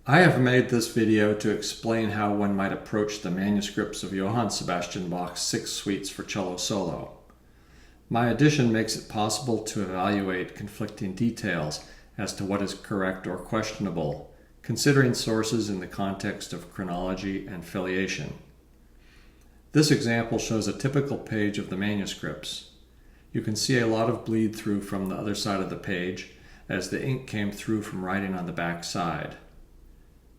I have made this video to explain how one might approach the manuscripts of Johann Sebastian Bach's Six Suites for cello solo. My edition makes it possible to evaluate conflicting details as to what is correct or questionable, considering sources in the context of chronology and filiation. This example shows a typical page of the manuscripts. You can see a lot of bleed through from the other side of the page, as the ink came through from writing on the back side.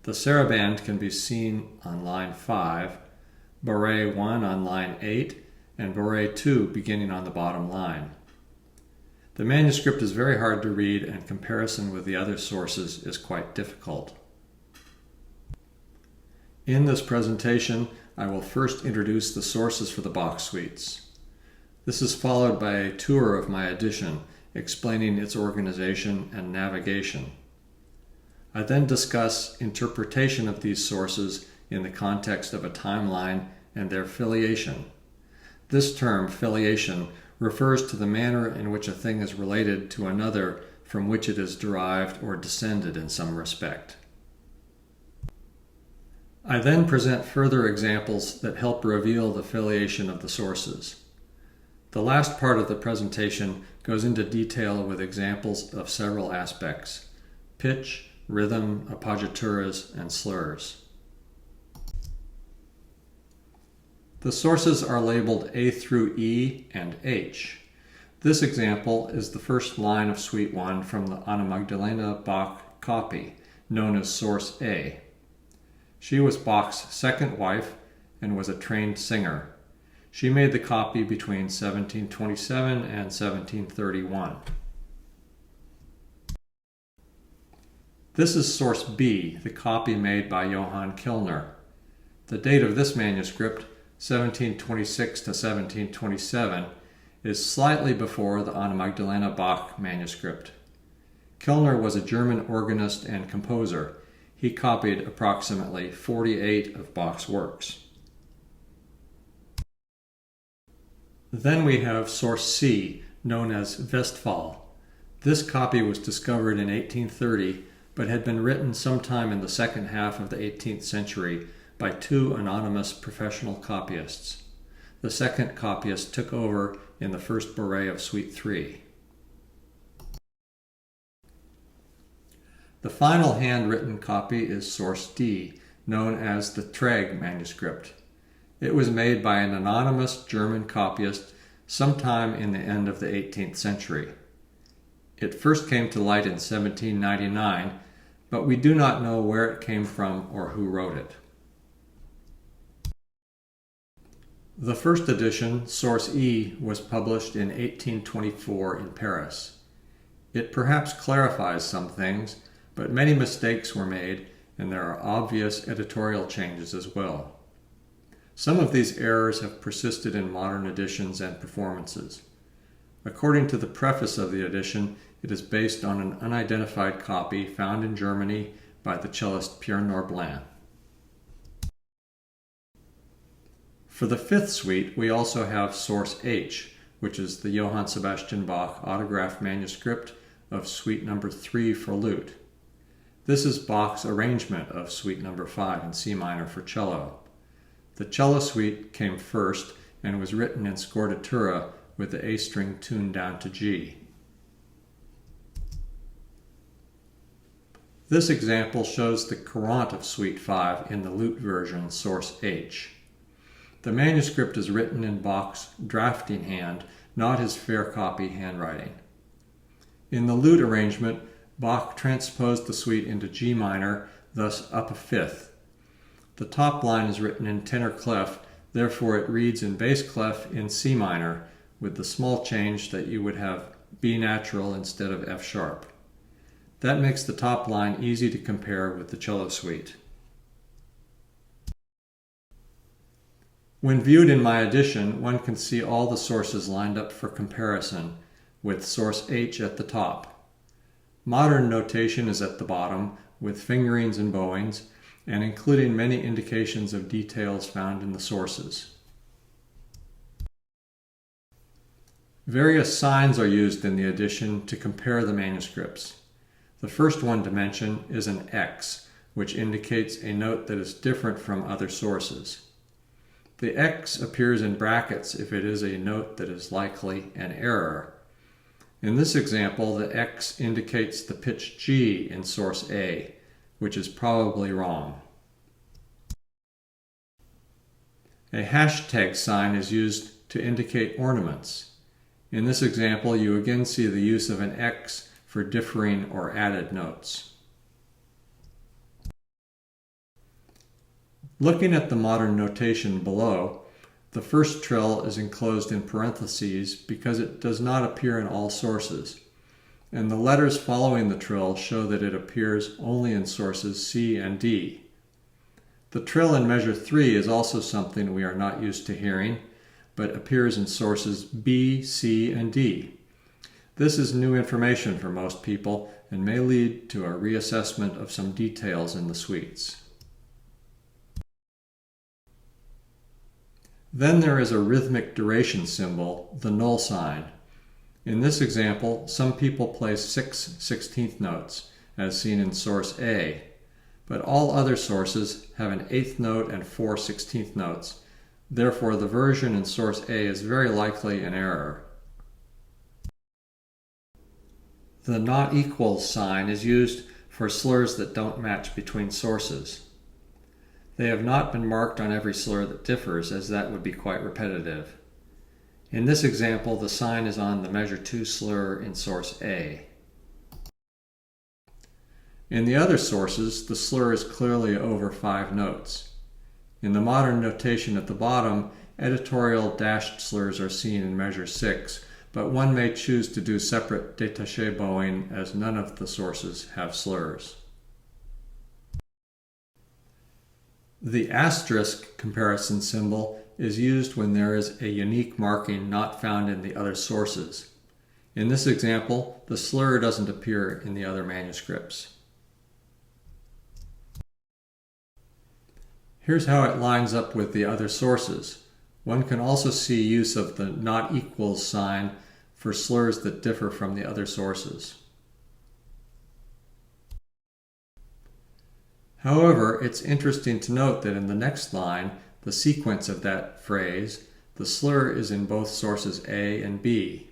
The saraband can be seen on line 5, Bourrée 1 on line 8, and Bourrée 2 beginning on the bottom line. The manuscript is very hard to read, and comparison with the other sources is quite difficult. In this presentation, I will first introduce the sources for the Bach suites. This is followed by a tour of my edition, explaining its organization and navigation. I then discuss interpretation of these sources in the context of a timeline and their filiation. This term, filiation, refers to the manner in which a thing is related to another from which it is derived or descended in some respect. I then present further examples that help reveal the filiation of the sources. The last part of the presentation goes into detail with examples of several aspects: pitch, rhythm, appoggiaturas, and slurs. The sources are labeled A through E and H. This example is the first line of Suite 1 from the Anna Magdalena Bach copy, known as Source A. She was Bach's second wife and was a trained singer. She made the copy between 1727 and 1731. This is Source B, the copy made by Johann Kellner. The date of this manuscript, 1726 to 1727, is slightly before the Anna Magdalena Bach manuscript. Kellner was a German organist and composer. He copied approximately 48 of Bach's works. Then we have Source C, known as Westphal. This copy was discovered in 1830, but had been written sometime in the second half of the 18th century by two anonymous professional copyists. The second copyist took over in the first Bourrée of Suite 3. The final handwritten copy is Source D, known as the Treg manuscript. It was made by an anonymous German copyist sometime in the end of the 18th century. It first came to light in 1799, but we do not know where it came from or who wrote it. The first edition, Source E, was published in 1824 in Paris. It perhaps clarifies some things, but many mistakes were made, and there are obvious editorial changes as well. Some of these errors have persisted in modern editions and performances. According to the preface of the edition, it is based on an unidentified copy found in Germany by the cellist Pierre Norblin. For the fifth suite, we also have Source H, which is the Johann Sebastian Bach autograph manuscript of Suite number 3 for lute. This is Bach's arrangement of Suite number 5 in C minor for cello. The cello suite came first and was written in scordatura with the A string tuned down to G. This example shows the courant of Suite 5 in the lute version, Source H. The manuscript is written in Bach's drafting hand, not his fair copy handwriting. In the lute arrangement, Bach transposed the suite into G minor, thus up a fifth. The top line is written in tenor clef, therefore it reads in bass clef in C minor, with the small change that you would have B natural instead of F sharp. That makes the top line easy to compare with the cello suite. When viewed in my edition, one can see all the sources lined up for comparison, with Source H at the top. Modern notation is at the bottom, with fingerings and bowings, and including many indications of details found in the sources. Various signs are used in the edition to compare the manuscripts. The first one to mention is an X, which indicates a note that is different from other sources. The X appears in brackets if it is a note that is likely an error. In this example, the X indicates the pitch G in source A, which is probably wrong. A hashtag sign is used to indicate ornaments. In this example, you again see the use of an X for differing or added notes. Looking at the modern notation below, the first trill is enclosed in parentheses because it does not appear in all sources, and the letters following the trill show that it appears only in sources C and D. The trill in measure 3 is also something we are not used to hearing, but appears in sources B, C, and D. This is new information for most people and may lead to a reassessment of some details in the suites. Then there is a rhythmic duration symbol, the null sign. In this example, some people play 6 16th notes, as seen in source A, but all other sources have an 8th note and 4 16th notes. Therefore, the version in source A is very likely an error. The not equals sign is used for slurs that don't match between sources. They have not been marked on every slur that differs, as that would be quite repetitive. In this example, the sign is on the measure 2 slur in source A. In the other sources, the slur is clearly over 5 notes. In the modern notation at the bottom, editorial dashed slurs are seen in measure 6, but one may choose to do separate détaché bowing as none of the sources have slurs. The asterisk comparison symbol is used when there is a unique marking not found in the other sources. In this example, the slur doesn't appear in the other manuscripts. Here's how it lines up with the other sources. One can also see use of the not equals sign for slurs that differ from the other sources. However, it's interesting to note that in the next line, the sequence of that phrase, the slur is in both sources A and B.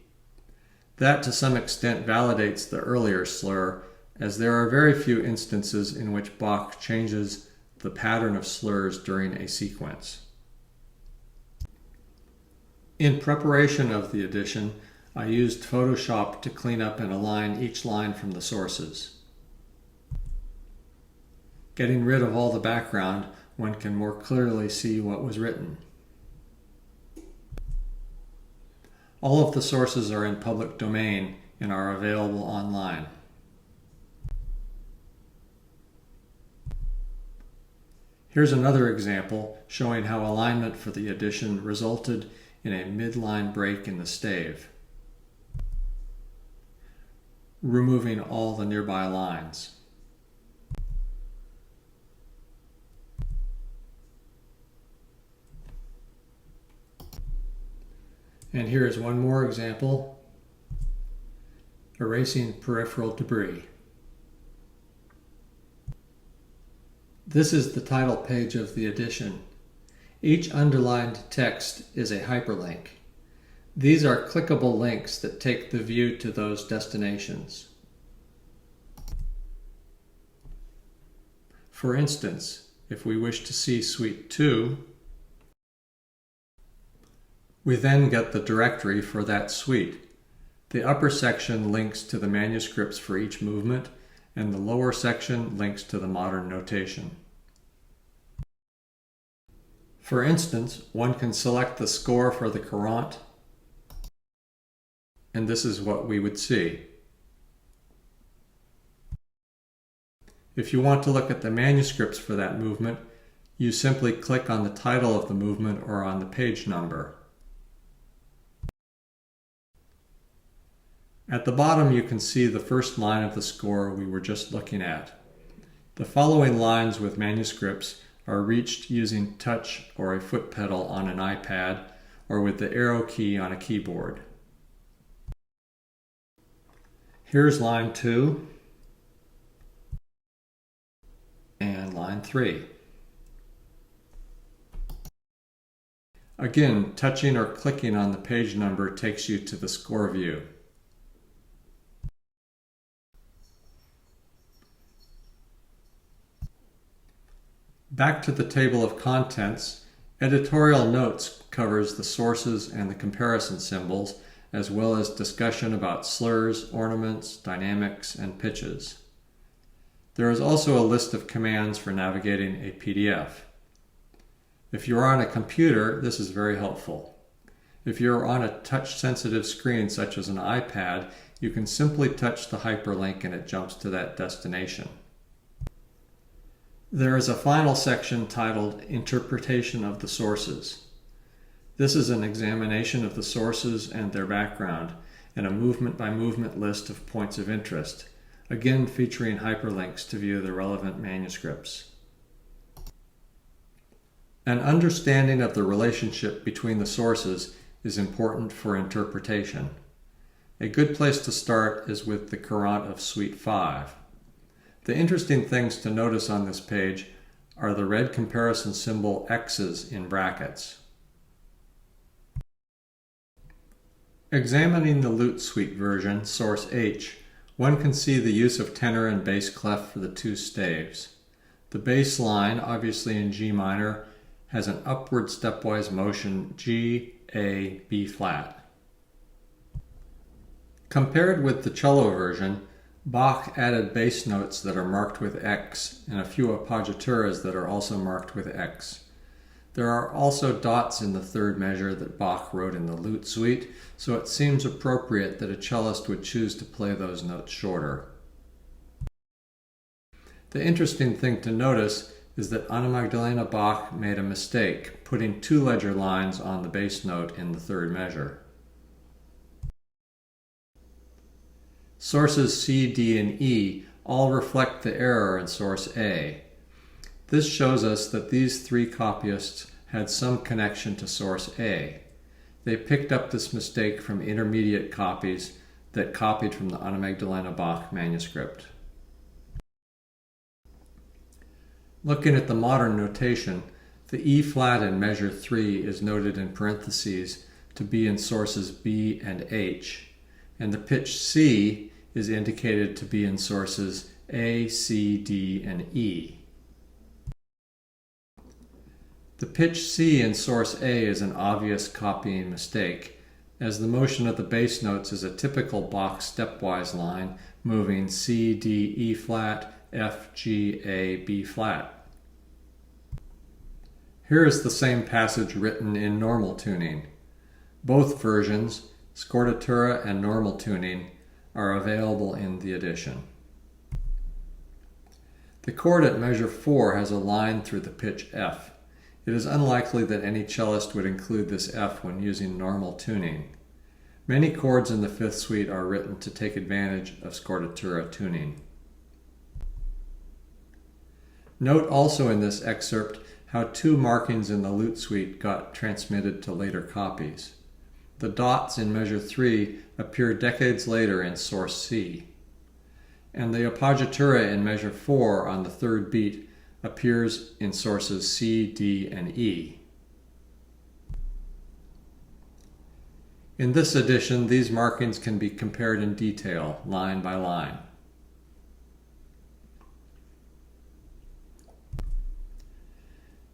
That to some extent validates the earlier slur, as there are very few instances in which Bach changes the pattern of slurs during a sequence. In preparation of the edition, I used Photoshop to clean up and align each line from the sources. Getting rid of all the background, one can more clearly see what was written. All of the sources are in public domain and are available online. Here's another example showing how alignment for the edition resulted in a midline break in the stave, removing all the nearby lines. And here's one more example, erasing peripheral debris. This is the title page of the edition. Each underlined text is a hyperlink. These are clickable links that take the view to those destinations. For instance, if we wish to see Suite 2, we then get the directory for that suite. The upper section links to the manuscripts for each movement, and the lower section links to the modern notation. For instance, one can select the score for the courant, and this is what we would see. If you want to look at the manuscripts for that movement, you simply click on the title of the movement or on the page number. At the bottom you can see the first line of the score we were just looking at. The following lines with manuscripts are reached using touch or a foot pedal on an iPad or with the arrow key on a keyboard. Here's line 2 and line 3. Again, touching or clicking on the page number takes you to the score view. Back to the table of contents, editorial notes covers the sources and the comparison symbols, as well as discussion about slurs, ornaments, dynamics, and pitches. There is also a list of commands for navigating a PDF. If you are on a computer, this is very helpful. If you are on a touch-sensitive screen such as an iPad, you can simply touch the hyperlink and it jumps to that destination. There is a final section titled Interpretation of the Sources. This is an examination of the sources and their background, and a movement-by-movement list of points of interest, again featuring hyperlinks to view the relevant manuscripts. An understanding of the relationship between the sources is important for interpretation. A good place to start is with the Courant of Suite 5. The interesting things to notice on this page are the red comparison symbol X's in brackets. Examining the lute suite version, source H, one can see the use of tenor and bass clef for the two staves. The bass line, obviously in G minor, has an upward stepwise motion G, A, B flat. Compared with the cello version, Bach added bass notes that are marked with X and a few appoggiaturas that are also marked with X. There are also dots in the third measure that Bach wrote in the lute suite, so it seems appropriate that a cellist would choose to play those notes shorter. The interesting thing to notice is that Anna Magdalena Bach made a mistake, putting two ledger lines on the bass note in the third measure. Sources C, D, and E all reflect the error in source A. This shows us that these three copyists had some connection to source A. They picked up this mistake from intermediate copies that copied from the Anna Magdalena Bach manuscript. Looking at the modern notation, the E flat in measure 3 is noted in parentheses to be in sources B and H, and the pitch C is indicated to be in sources A, C, D, and E. The pitch C in source A is an obvious copying mistake, as the motion of the bass notes is a typical Bach stepwise line moving C, D, E flat, F, G, A, B flat. Here is the same passage written in normal tuning. Both versions, scordatura and normal tuning, are available in the edition. The chord at measure 4 has a line through the pitch F. It is unlikely that any cellist would include this F when using normal tuning. Many chords in the fifth suite are written to take advantage of scordatura tuning. Note also in this excerpt how two markings in the lute suite got transmitted to later copies. The dots in measure 3 appear decades later in source C, and the appoggiatura in measure 4 on the third beat appears in sources C, D, and E. In this edition, these markings can be compared in detail, line by line.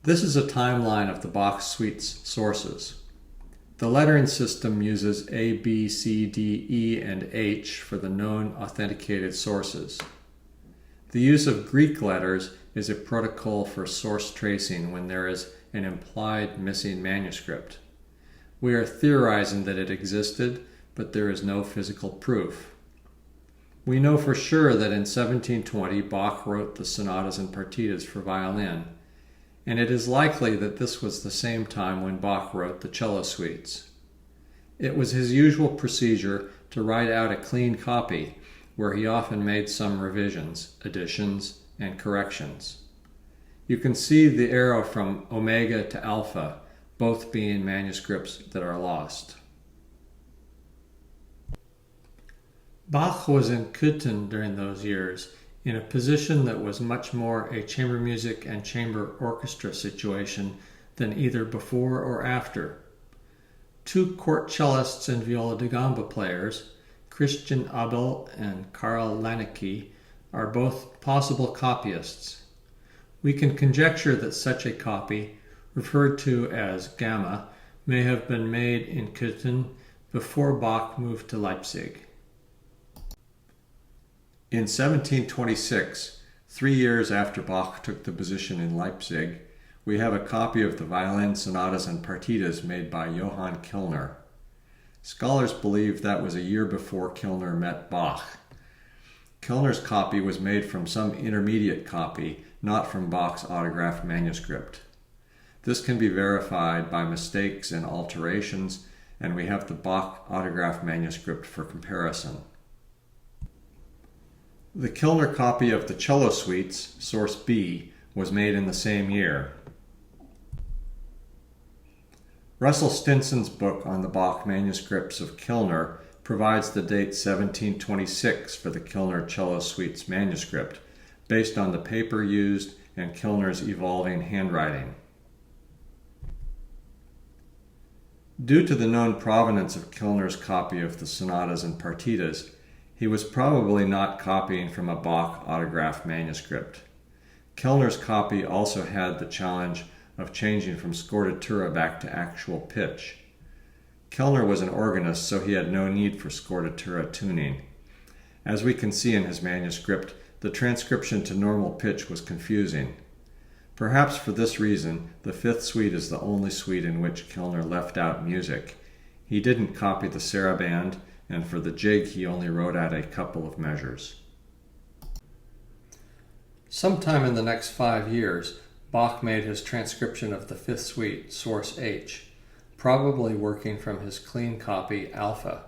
This is a timeline of the Bach suite's sources. The lettering system uses A, B, C, D, E, and H for the known authenticated sources. The use of Greek letters is a protocol for source tracing when there is an implied missing manuscript. We are theorizing that it existed, but there is no physical proof. We know for sure that in 1720 Bach wrote the sonatas and partitas for violin, and it is likely that this was the same time when Bach wrote the cello suites. It was his usual procedure to write out a clean copy, where he often made some revisions, additions, and corrections. You can see the arrow from omega to alpha, both being manuscripts that are lost. Bach was in Köthen during those years, in a position that was much more a chamber music and chamber orchestra situation than either before or after. Two court cellists and viola da gamba players, Christian Abel and Karl Leinecke, are both possible copyists. We can conjecture that such a copy, referred to as Gamma, may have been made in Köthen before Bach moved to Leipzig. In 1726, 3 years after Bach took the position in Leipzig, we have a copy of the violin sonatas and partitas made by Johann Kellner. Scholars believe that was a year before Kellner met Bach. Kellner's copy was made from some intermediate copy, not from Bach's autographed manuscript. This can be verified by mistakes and alterations, and we have the Bach autographed manuscript for comparison. The Kellner copy of the Cello Suites, Source B, was made in the same year. Russell Stinson's book on the Bach manuscripts of Kellner provides the date 1726 for the Kellner Cello Suites manuscript, based on the paper used and Kellner's evolving handwriting. Due to the known provenance of Kellner's copy of the sonatas and partitas, he was probably not copying from a Bach autographed manuscript. Kellner's copy also had the challenge of changing from scordatura back to actual pitch. Kellner was an organist, so he had no need for scordatura tuning. As we can see in his manuscript, the transcription to normal pitch was confusing. Perhaps for this reason, the fifth suite is the only suite in which Kellner left out music. He didn't copy the saraband, and for the jig he only wrote out a couple of measures. Sometime in the next 5 years, Bach made his transcription of the fifth suite, Source H, probably working from his clean copy, Alpha.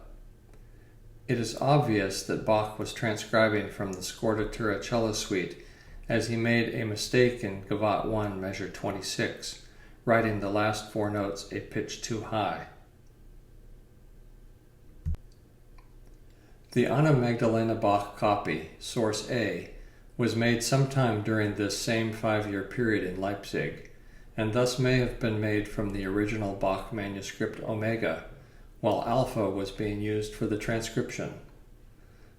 It is obvious that Bach was transcribing from the scordatura cello suite, as he made a mistake in Gavotte 1, measure 26, writing the last 4 notes a pitch too high. The Anna Magdalena Bach copy, Source A, was made sometime during this same 5-year period in Leipzig, and thus may have been made from the original Bach manuscript Omega, while Alpha was being used for the transcription.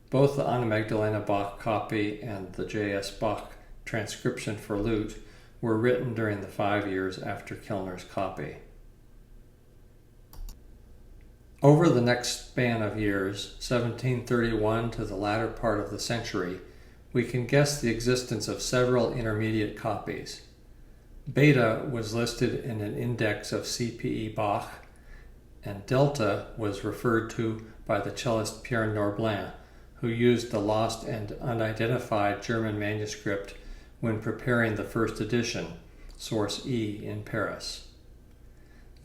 Both the Anna Magdalena Bach copy and the J.S. Bach transcription for lute were written during the 5 years after Kellner's copy. Over the next span of years, 1731 to the latter part of the century, we can guess the existence of several intermediate copies. Beta was listed in an index of CPE Bach, and Delta was referred to by the cellist Pierre Norblin, who used the lost and unidentified German manuscript when preparing the first edition, Source E, in Paris.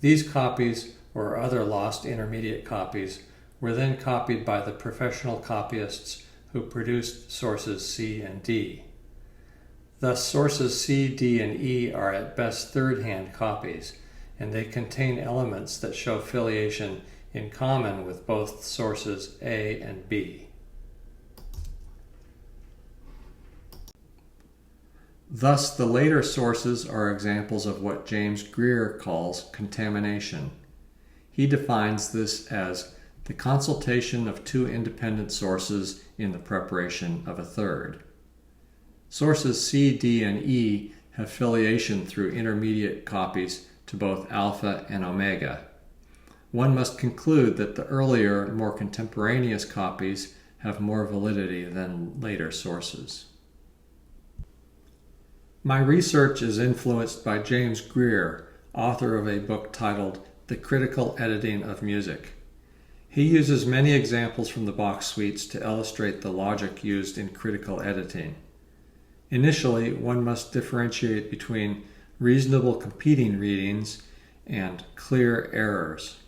These copies, or other lost intermediate copies, were then copied by the professional copyists who produced sources C and D. Thus, sources C, D, and E are at best third-hand copies, and they contain elements that show filiation in common with both sources A and B. Thus, the later sources are examples of what James Greer calls contamination. He defines this as the consultation of 2 independent sources in the preparation of a third. Sources C, D, and E have filiation through intermediate copies to both alpha and omega. One must conclude that the earlier, more contemporaneous copies have more validity than later sources. My research is influenced by James Greer, author of a book titled The Critical Editing of Music. He uses many examples from the Bach suites to illustrate the logic used in critical editing. Initially, one must differentiate between reasonable competing readings and clear errors.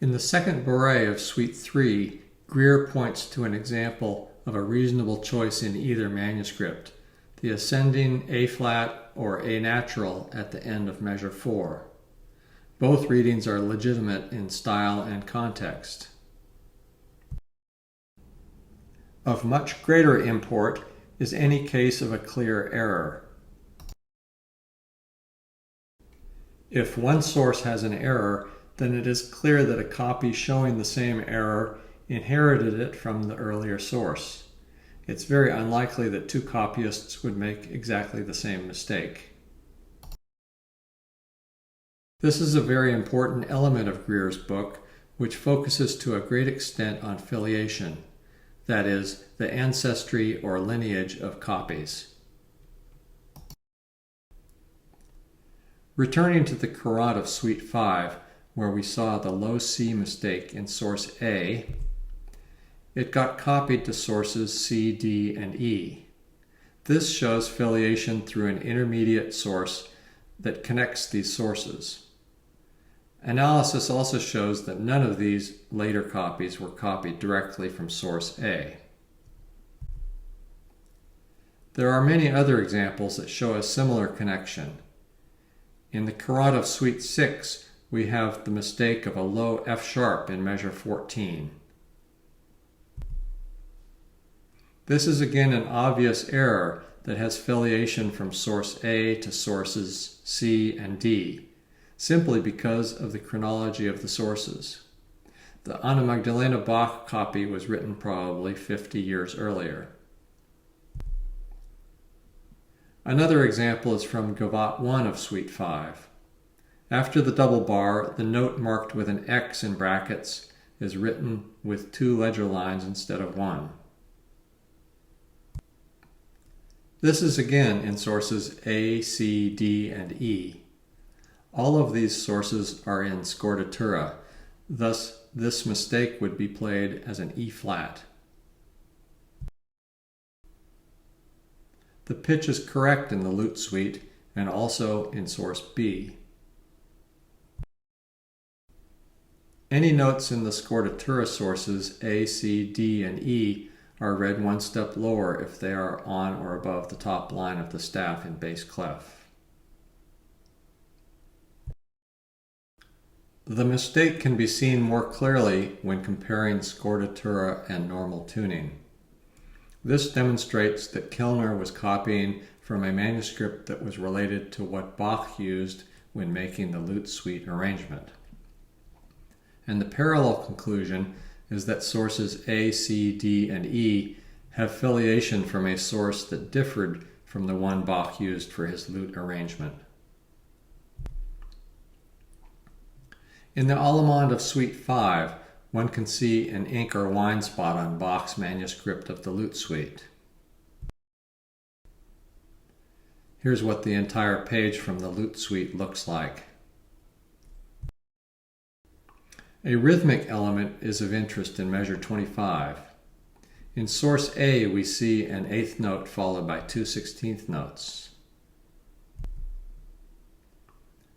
In the second bourrée of Suite 3, Greer points to an example of a reasonable choice in either manuscript, the ascending A-flat or A natural at the end of measure 4. Both readings are legitimate in style and context. Of much greater import is any case of a clear error. If one source has an error, then it is clear that a copy showing the same error inherited it from the earlier source. It's very unlikely that two copyists would make exactly the same mistake. This is a very important element of Greer's book, which focuses to a great extent on filiation, that is, the ancestry or lineage of copies. Returning to the chord of Suite 5, where we saw the low C mistake in source A, it got copied to sources C, D, and E. This shows filiation through an intermediate source that connects these sources. Analysis also shows that none of these later copies were copied directly from source A. There are many other examples that show a similar connection. In the chord of Suite 6, we have the mistake of a low F sharp in measure 14. This is again an obvious error that has filiation from source A to sources C and D, simply because of the chronology of the sources. The Anna Magdalena Bach copy was written probably 50 years earlier. Another example is from Gavotte 1 of Suite 5. After the double bar, the note marked with an X in brackets is written with 2 ledger lines instead of 1. This is again in sources A, C, D, and E. All of these sources are in scordatura, thus this mistake would be played as an E flat. The pitch is correct in the lute suite and also in source B. Any notes in the scordatura sources A, C, D, and E are read one step lower if they are on or above the top line of the staff in bass clef. The mistake can be seen more clearly when comparing scordatura and normal tuning. This demonstrates that Kellner was copying from a manuscript that was related to what Bach used when making the lute suite arrangement. And the parallel conclusion is that sources A, C, D, and E have filiation from a source that differed from the one Bach used for his lute arrangement. In the Allemande of Suite 5, one can see an ink or wine spot on Bach's manuscript of the lute suite. Here's what the entire page from the lute suite looks like. A rhythmic element is of interest in measure 25. In source A, we see an 8th note followed by 2 16th notes.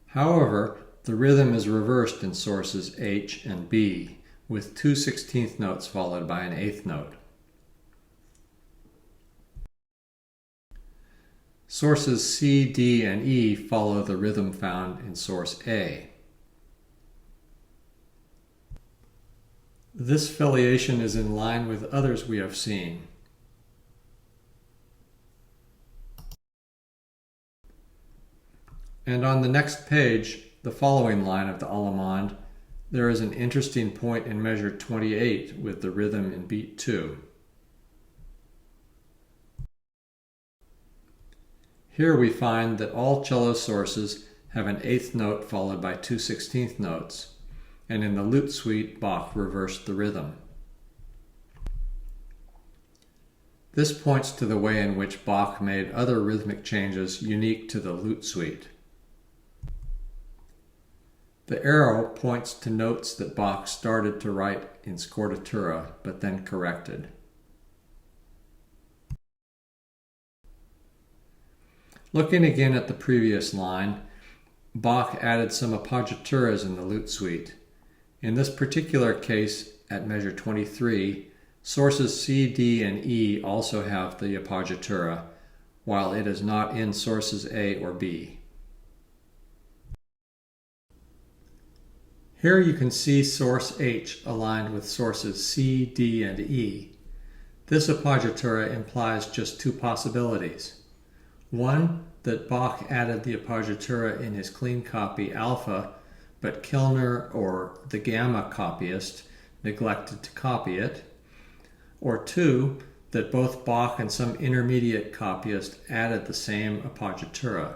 However, the rhythm is reversed in sources H and B, with 2 16th notes followed by an 8th note. Sources C, D, and E follow the rhythm found in source A. This filiation is in line with others we have seen. And on the next page, the following line of the Allemande, there is an interesting point in measure 28 with the rhythm in beat 2. Here we find that all cello sources have an 8th note followed by 2 16th notes, and in the lute suite, Bach reversed the rhythm. This points to the way in which Bach made other rhythmic changes unique to the lute suite. The arrow points to notes that Bach started to write in scordatura, but then corrected. Looking again at the previous line, Bach added some appoggiaturas in the lute suite. In this particular case, at measure 23, sources C, D, and E also have the appoggiatura, while it is not in sources A or B. Here you can see source H aligned with sources C, D, and E. This appoggiatura implies just two possibilities. One, that Bach added the appoggiatura in his clean copy alpha, but Kellner or the gamma copyist neglected to copy it. Or two, that both Bach and some intermediate copyist added the same appoggiatura.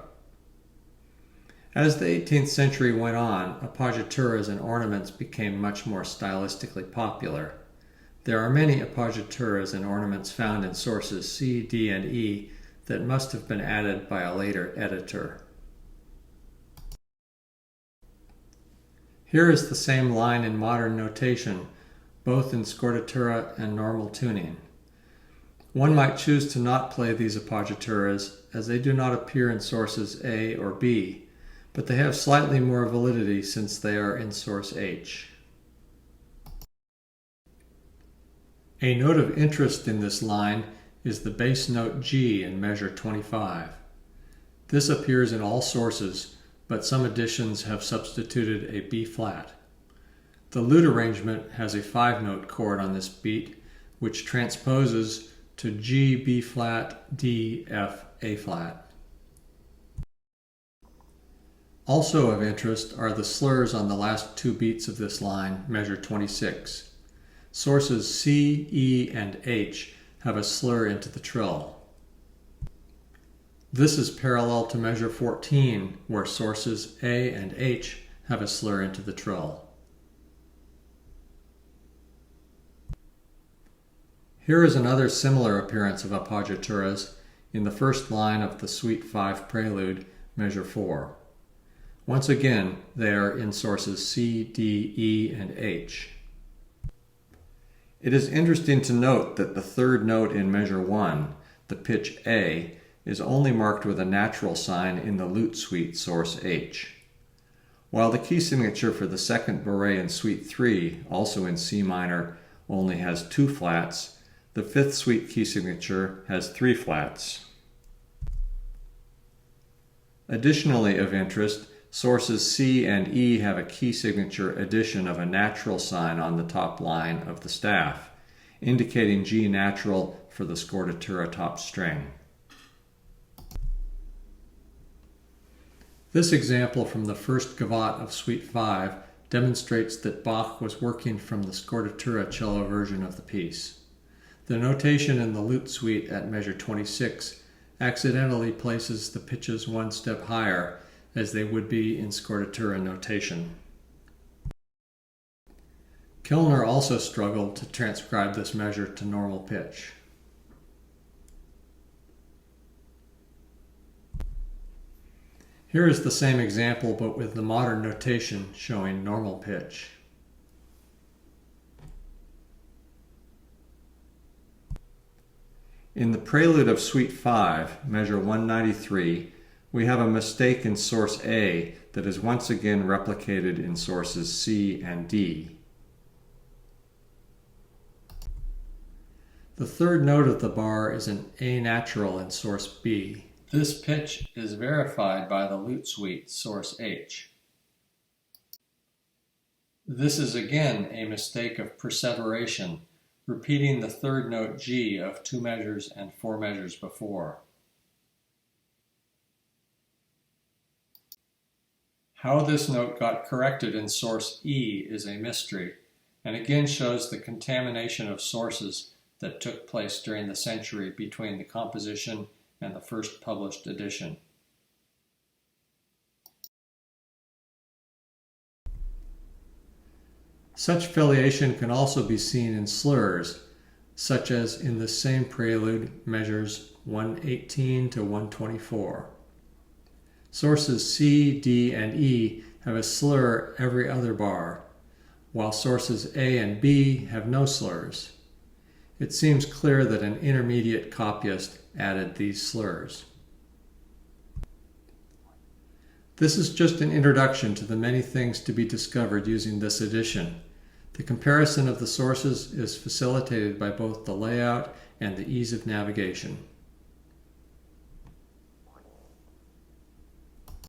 As the 18th century went on, appoggituras and ornaments became much more stylistically popular. There are many appoggituras and ornaments found in sources C, D, and E that must have been added by a later editor. Here is the same line in modern notation, both in scordatura and normal tuning. One might choose to not play these appoggituras as they do not appear in sources A or B, but they have slightly more validity since they are in source H. A note of interest in this line is the bass note G in measure 25. This appears in all sources, but some editions have substituted a B flat. The lute arrangement has a 5-note chord on this beat, which transposes to G, B flat, D, F, A flat. Also of interest are the slurs on the last two beats of this line, measure 26. Sources C, E, and H have a slur into the trill. This is parallel to measure 14, where sources A and H have a slur into the trill. Here is another similar appearance of appoggituras in the first line of the Suite 5 prelude, measure 4. Once again, they are in sources C, D, E, and H. It is interesting to note that the third note in measure 1, the pitch A, is only marked with a natural sign in the lute suite source H. While the key signature for the second bourrée in Suite 3, also in C minor, only has 2 flats, the fifth suite key signature has 3 flats. Additionally of interest, sources C and E have a key signature addition of a natural sign on the top line of the staff, indicating G natural for the scordatura top string. This example from the first gavotte of Suite 5 demonstrates that Bach was working from the scordatura cello version of the piece. The notation in the lute suite at measure 26 accidentally places the pitches one step higher, as they would be in scordatura notation. Kellner also struggled to transcribe this measure to normal pitch. Here is the same example, but with the modern notation showing normal pitch. In the prelude of Suite 5, measure 193, we have a mistake in source A that is once again replicated in sources C and D. The third note of the bar is an A natural in source B. This pitch is verified by the lute suite source H. This is again a mistake of perseveration, repeating the third note G of 2 measures and 4 measures before. How this note got corrected in source E is a mystery, and again shows the contamination of sources that took place during the century between the composition and the first published edition. Such filiation can also be seen in slurs, such as in the same prelude, measures 118 to 124. Sources C, D, and E have a slur every other bar, while sources A and B have no slurs. It seems clear that an intermediate copyist added these slurs. This is just an introduction to the many things to be discovered using this edition. The comparison of the sources is facilitated by both the layout and the ease of navigation.